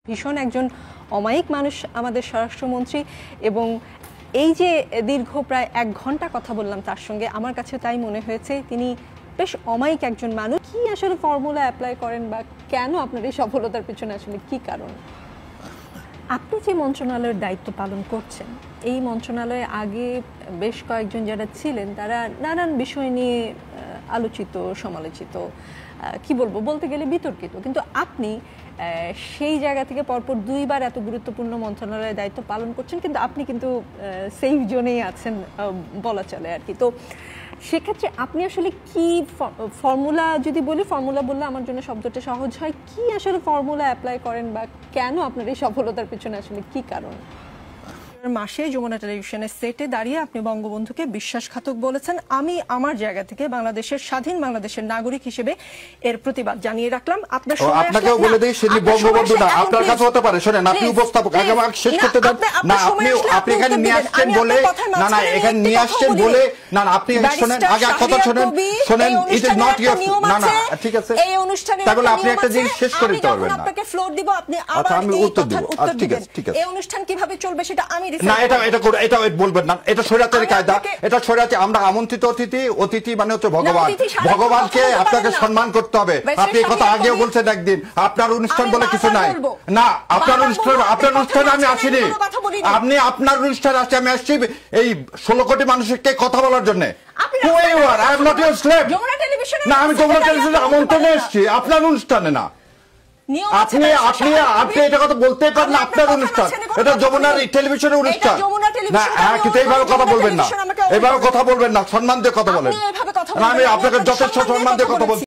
ভীষণ একজন অমায়িক মানুষ আমাদের স্বরাষ্ট্রমন্ত্রী, এবং এই যে দীর্ঘ প্রায় 1 ঘন্টা কথা বললাম তার সঙ্গে, আমার কাছে তাই মনে হয়েছে তিনি বেশ অমায়িক একজন মানুষ। কি আসলে ফর্মুলা অ্যাপ্লাই করেন বা কেন আপনার এই সফলতার পেছনে আসলে কি কারণ? আপনি যে মন্ত্রণালয়ের দায়িত্ব পালন করছেন, এই মন্ত্রণালয়ে আগে বেশ কয়েকজন যারা ছিলেন তারা নানান বিষয় নিয়ে আলোচিত, সমালোচিত, কি বলবো, বলতে গেলে বিতর্কিত, কিন্তু আপনি সেই জায়গা থেকে পরপর 2 বার এত গুরুত্বপূর্ণ মন্ত্রণালয়ের দায়িত্ব পালন করছেন, কিন্তু আপনি কিন্তু সেফ জোনেই আছেন বলা চলে আর কি। তো সেক্ষেত্রে আপনি আসলে কি ফর্মুলা, যদি বলি ফর্মুলা বললে আমার জন্য শব্দটা সহজ হয়, কি আসলে ফর্মুলা অ্যাপ্লাই করেন বা কেন আপনার এই সফলতার পেছনে আসলে কি কারণ? মাসে যমুনা টেলিভিশনের সেটে দাঁড়িয়ে আপনি বঙ্গবন্ধুকে বিশ্বাসঘাতক বলেছেন। আমি আমার জায়গা থেকে বাংলাদেশের স্বাধীন বাংলাদেশের নাগরিক হিসেবে এর প্রতিবাদ জানিয়ে রাখলাম। আপনাকেও বলে দেই, সেটি বঙ্গবন্ধু না, আপনার কাছে হতে পারে। শুনেন, আপনি উপস্থাপক, আগে আমাকে শেষ করতে দেন না। আপনি এখানে নিয়ে আসছেন বলে, না এখানে নিয়ে আসছেন বলে, না আপনি শুনেন, আগে কথা শুনেন, ইট ইজ নট ইওর, না ঠিক আছে, এই অনুষ্ঠানে তাহলে আপনি একটা জিনিস শেষ করে দিতে পারবেন না। আপনাকে ফ্লোর দিব, আপনি আবার আমি উত্তর দেব। ঠিক আছে, ঠিক আছে। এই অনুষ্ঠান কিভাবে চলবে সেটা আমি না, এটা বলবেন না, এটা শরীয়তের কায়দা, এটা শরীয়তে। আমরা আমন্ত্রিত অতিথি মানে হচ্ছে ভগবান, ভগবানকে আপনাকে সম্মান করতে হবে। আপনি এই কথা আগেও বলছেন একদিন, আপনার অনুষ্ঠান বলে কিছু নাই। না, আপনার অনুষ্ঠানে আমি আসিনি, আপনি আপনার অনুষ্ঠানে আসছি, আমি আসছি এই 16 কোটি মানুষকে কথা বলার জন্য। না, আমি যমুনা টেলিভিশনে আমন্ত্রণে এসেছি, আপনার অনুষ্ঠানে না। আপনি এটা কথা বলতে পারেন না, আপনার অনুষ্ঠান, এটা যমুনা টেলিভিশনের অনুষ্ঠান না। কিন্তু এইভাবে কথা বলবেন না, এইভাবে কথা বলবেন না, সম্মান দিয়ে কথা বলেন। আমি আপনাকে যথেষ্ট সম্মান দিয়ে কথা বলছি।